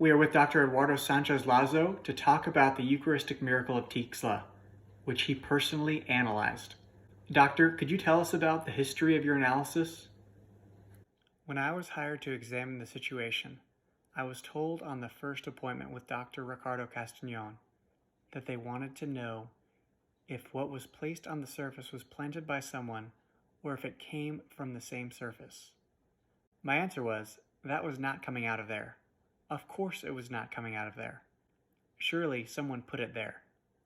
We are with Dr. Eduardo Sanchez Lazo to talk about the Eucharistic miracle of Tixtla, which he personally analyzed. Doctor, could you tell us about the history of your analysis? When I was hired to examine the situation, I was told on the first appointment with Dr. Ricardo Castañon that they wanted to know if what was placed on the surface was planted by someone or if it came from the same surface. My answer was, that was not coming out of there. Of course it was not coming out of there. Surely someone put it there,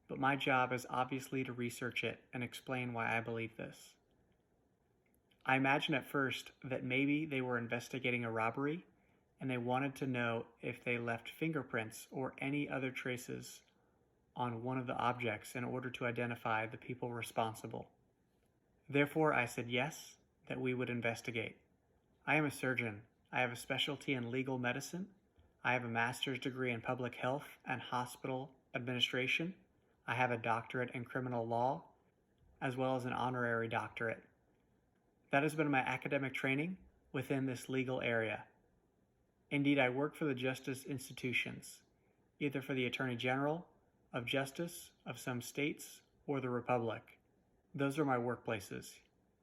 but my job is obviously to research it and explain why I believe this. I imagined at first that maybe they were investigating a robbery and they wanted to know if they left fingerprints or any other traces on one of the objects in order to identify the people responsible. Therefore, I said yes, that we would investigate. I am a surgeon. I have a specialty in legal medicine. I have a master's degree in public health and hospital administration. I have a doctorate in criminal law, as well as an honorary doctorate. That has been my academic training within this legal area. Indeed, I work for the justice institutions, either for the Attorney General of Justice of some states or the Republic. Those are my workplaces.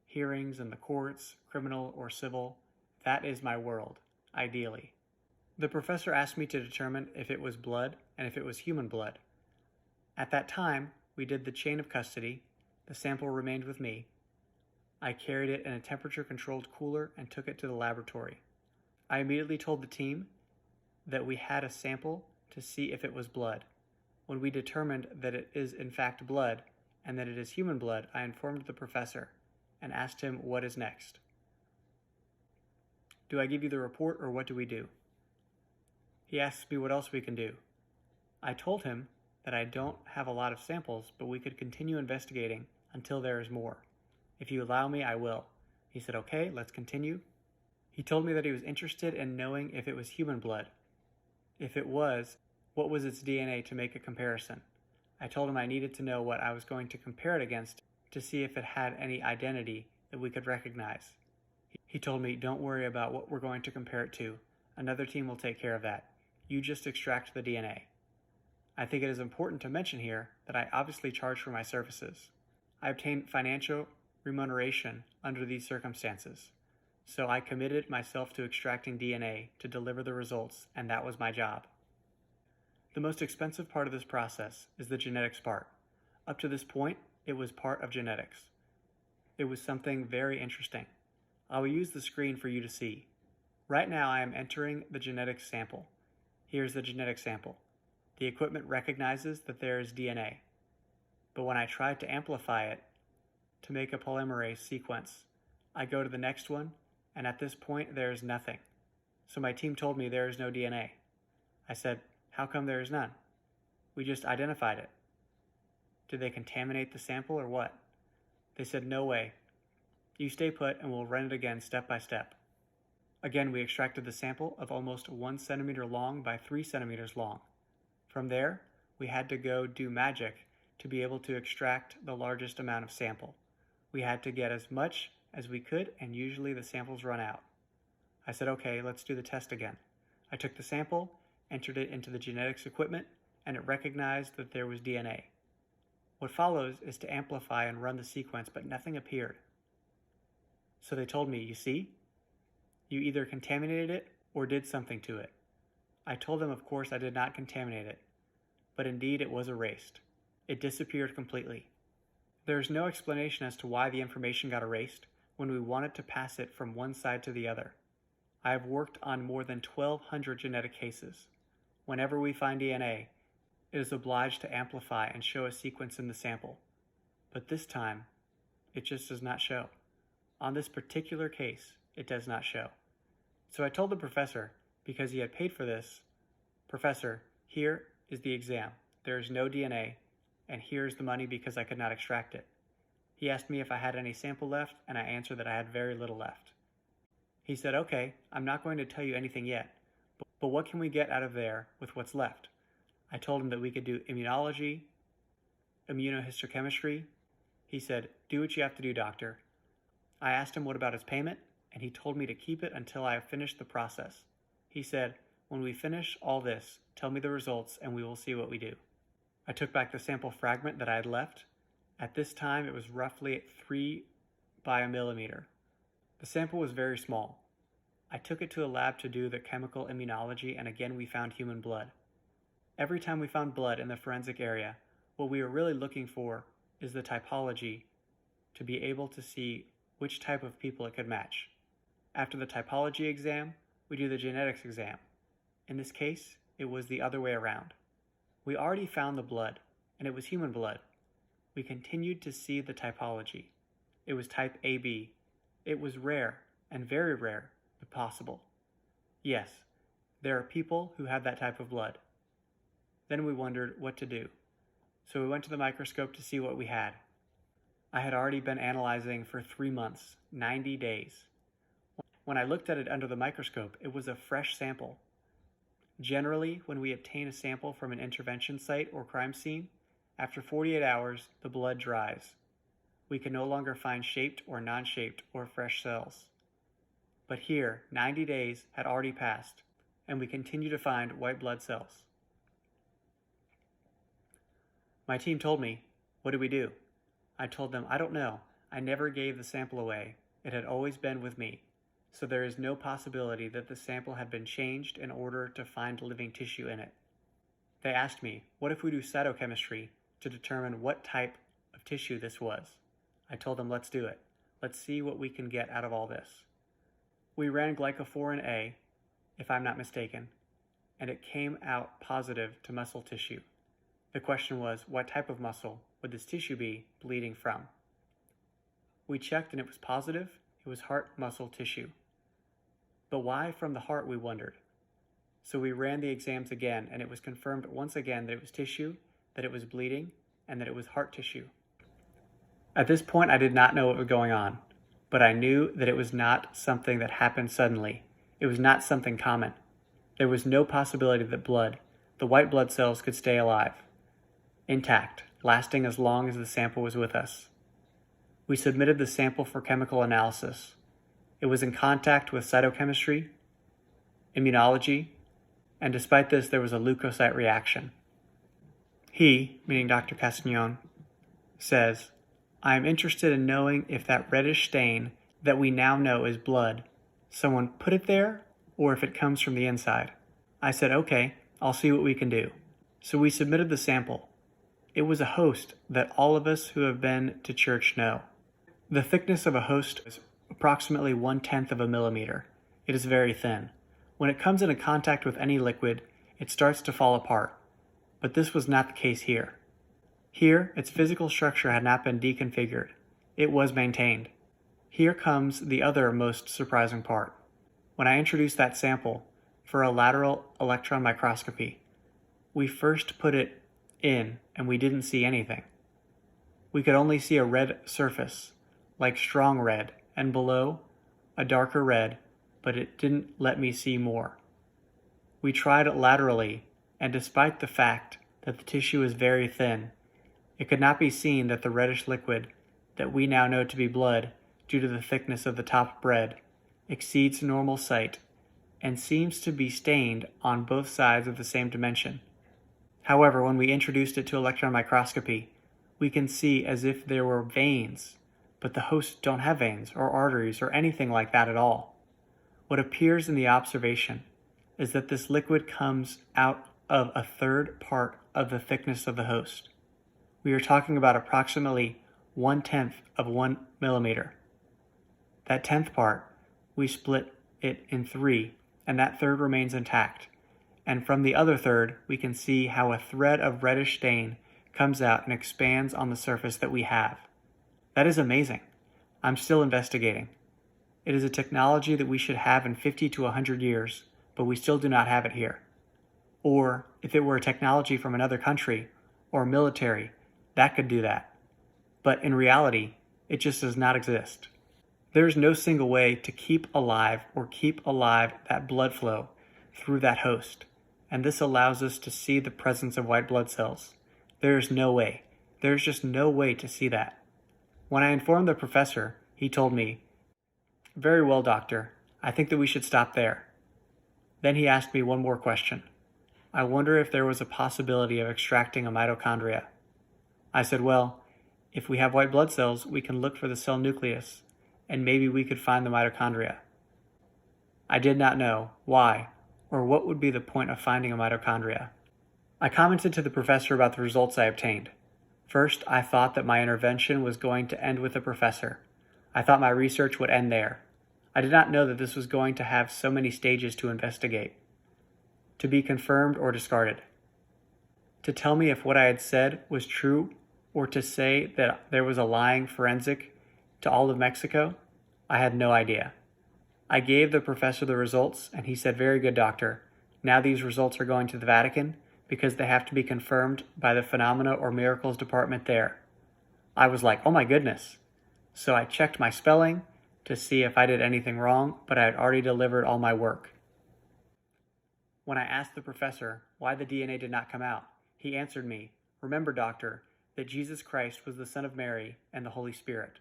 Hearings in the courts, criminal or civil, that is my world, ideally. The professor asked me to determine if it was blood and if it was human blood. At that time, we did the chain of custody. The sample remained with me. I carried it in a temperature-controlled cooler and took it to the laboratory. I immediately told the team that we had a sample to see if it was blood. When we determined that it is in fact blood and that it is human blood, I informed the professor and asked him what is next. Do I give you the report or what do we do? He asks me what else we can do. I told him that I don't have a lot of samples, but we could continue investigating until there is more. If you allow me, I will. He said, okay, let's continue. He told me that he was interested in knowing if it was human blood. If it was, what was its DNA to make a comparison? I told him I needed to know what I was going to compare it against to see if it had any identity that we could recognize. He told me, don't worry about what we're going to compare it to. Another team will take care of that. You just extract the DNA. I think it is important to mention here that I obviously charge for my services. I obtained financial remuneration under these circumstances. So I committed myself to extracting DNA to deliver the results, and that was my job. The most expensive part of this process is the genetics part. Up to this point, it was part of genetics. It was something very interesting. I will use the screen for you to see. Right now I am entering the genetics sample. Here's the genetic sample. The equipment recognizes that there is DNA. But when I try to amplify it to make a polymerase sequence, I go to the next one, and at this point there is nothing. So my team told me there is no DNA. I said, how come there is none? We just identified it. Did they contaminate the sample or what? They said, no way. You stay put and we'll run it again step by step. Again, we extracted the sample of almost 1 centimeter long by 3 centimeters long. From there, we had to go do magic to be able to extract the largest amount of sample. We had to get as much as we could, and usually the samples run out. I said, okay, let's do the test again. I took the sample, entered it into the genetics equipment, and it recognized that there was DNA. What follows is to amplify and run the sequence, but nothing appeared. So they told me, you see? You either contaminated it or did something to it. I told them, of course, I did not contaminate it, but indeed it was erased. It disappeared completely. There is no explanation as to why the information got erased when we wanted to pass it from one side to the other. I have worked on more than 1,200 genetic cases. Whenever we find DNA, it is obliged to amplify and show a sequence in the sample. But this time, it just does not show. On this particular case, it does not show. So I told the professor, because he had paid for this, Professor, here is the exam. There is no DNA, and here is the money because I could not extract it. He asked me if I had any sample left, and I answered that I had very little left. He said, okay, I'm not going to tell you anything yet, but what can we get out of there with what's left? I told him that we could do immunology, immunohistochemistry. He said, do what you have to do, doctor. I asked him what about his payment, and he told me to keep it until I have finished the process. He said, When we finish all this, tell me the results and we will see what we do. I took back the sample fragment that I had left. At this time, it was roughly 3 by a millimeter. The sample was very small. I took it to a lab to do the chemical immunology, and again we found human blood. Every time we found blood in the forensic area, what we were really looking for is the typology to be able to see which type of people it could match. After the typology exam, we do the genetics exam. In this case, it was the other way around. We already found the blood, and it was human blood. We continued to see the typology. It was type AB. It was rare, and very rare, but possible. Yes, there are people who have that type of blood. Then we wondered what to do. So we went to the microscope to see what we had. I had already been analyzing for 3 months, 90 days. When I looked at it under the microscope, it was a fresh sample. Generally, when we obtain a sample from an intervention site or crime scene, after 48 hours, the blood dries. We can no longer find shaped or non-shaped or fresh cells. But here, 90 days had already passed, and we continue to find white blood cells. My team told me, "What do we do?" I told them, "I don't know. I never gave the sample away. It had always been with me. So there is no possibility that the sample had been changed in order to find living tissue in it." They asked me, "What if we do cytochemistry to determine what type of tissue this was?" I told them, "Let's do it. Let's see what we can get out of all this." We ran glycophorin A, if I'm not mistaken, and it came out positive to muscle tissue. The question was, what type of muscle would this tissue be bleeding from? We checked and it was positive. It was heart muscle tissue. But why from the heart, we wondered. So we ran the exams again, and it was confirmed once again that it was tissue, that it was bleeding, and that it was heart tissue. At this point, I did not know what was going on, but I knew that it was not something that happened suddenly. It was not something common. There was no possibility that blood, the white blood cells, could stay alive, intact, lasting as long as the sample was with us. We submitted the sample for chemical analysis. It was in contact with cytochemistry, immunology, and despite this, there was a leukocyte reaction. He, meaning Dr. Castagnon, says, "I am interested in knowing if that reddish stain that we now know is blood, someone put it there, or if it comes from the inside." I said, "Okay, I'll see what we can do." So we submitted the sample. It was a host that all of us who have been to church know. The thickness of a host is approximately 1/10 of a millimeter. It is very thin. When it comes into contact with any liquid, it starts to fall apart. But this was not the case here. Here, its physical structure had not been deconfigured. It was maintained. Here comes the other most surprising part. When I introduced that sample for a lateral electron microscopy, we first put it in and we didn't see anything. We could only see a red surface, like strong red, and below, a darker red, but it didn't let me see more. We tried it laterally, and despite the fact that the tissue is very thin, it could not be seen that the reddish liquid that we now know to be blood, due to the thickness of the top red, exceeds normal sight and seems to be stained on both sides of the same dimension. However, when we introduced it to electron microscopy, we can see as if there were veins, but the hosts don't have veins or arteries or anything like that at all. What appears in the observation is that this liquid comes out of a third part of the thickness of the host. We are talking about approximately 1/10 of 1 millimeter. That 10th part, we split it in 3, and that third remains intact. And from the other third, we can see how a thread of reddish stain comes out and expands on the surface that we have. That is amazing. I'm still investigating. It is a technology that we should have in 50 to 100 years, but we still do not have it here. Or if it were a technology from another country or military, that could do that. But in reality, it just does not exist. There is no single way to keep alive that blood flow through that host, and this allows us to see the presence of white blood cells. There is no way. There is just no way to see that. When I informed the professor, he told me, "Very well, doctor. I think that we should stop there." Then he asked me one more question. I wonder if there was a possibility of extracting a mitochondria. I said, well, if we have white blood cells, we can look for the cell nucleus, and maybe we could find the mitochondria. I did not know why or what would be the point of finding a mitochondria. I commented to the professor about the results I obtained. First, I thought that my intervention was going to end with the professor. I thought my research would end there. I did not know that this was going to have so many stages to investigate, to be confirmed or discarded, to tell me if what I had said was true, or to say that there was a lying forensic to all of Mexico. I had no idea. I gave the professor the results, and he said, "Very good, doctor. Now these results are going to the Vatican because they have to be confirmed by the Phenomena or Miracles department there." I was like, oh my goodness. So I checked my spelling to see if I did anything wrong, but I had already delivered all my work. When I asked the professor why the DNA did not come out, he answered me, "Remember, doctor, that Jesus Christ was the Son of Mary and the Holy Spirit.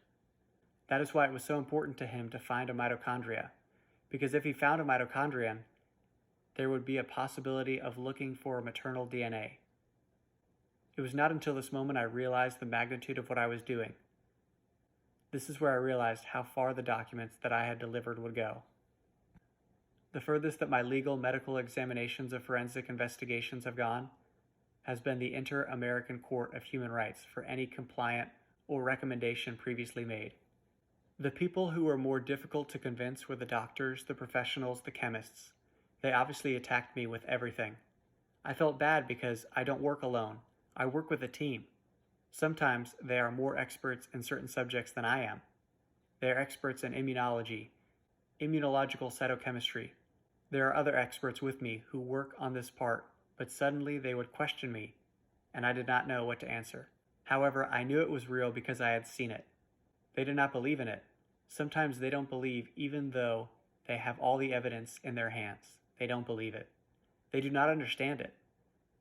That is why it was so important to him to find a mitochondria, because if he found a mitochondrion, there would be a possibility of looking for maternal DNA." It was not until this moment I realized the magnitude of what I was doing. This is where I realized how far the documents that I had delivered would go. The furthest that my legal medical examinations of forensic investigations have gone has been the Inter-American Court of Human Rights for any compliant or recommendation previously made. The people who were more difficult to convince were the doctors, the professionals, the chemists. They obviously attacked me with everything. I felt bad because I don't work alone. I work with a team. Sometimes they are more experts in certain subjects than I am. They are experts in immunology, immunological cytochemistry. There are other experts with me who work on this part, but suddenly they would question me, and I did not know what to answer. However, I knew it was real because I had seen it. They did not believe in it. Sometimes they don't believe even though they have all the evidence in their hands. They don't believe it. They do not understand it.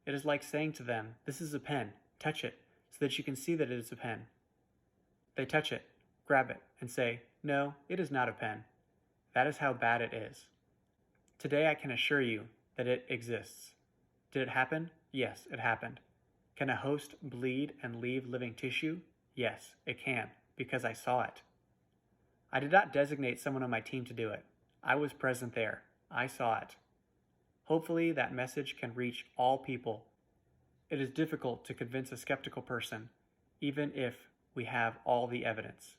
It is like saying to them, "This is a pen, touch it, so that you can see that it is a pen." They touch it, grab it, and say, "No, it is not a pen." That is how bad it is. Today I can assure you that it exists. Did it happen? Yes, it happened. Can a host bleed and leave living tissue? Yes, it can, because I saw it. I did not designate someone on my team to do it. I was present there. I saw it. Hopefully that message can reach all people. It is difficult to convince a skeptical person, even if we have all the evidence.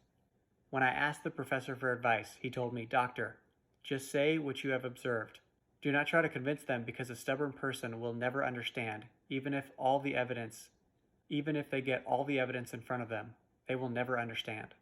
When I asked the professor for advice, he told me, "Doctor, just say what you have observed. Do not try to convince them because a stubborn person will never understand, even if they get all the evidence in front of them, they will never understand."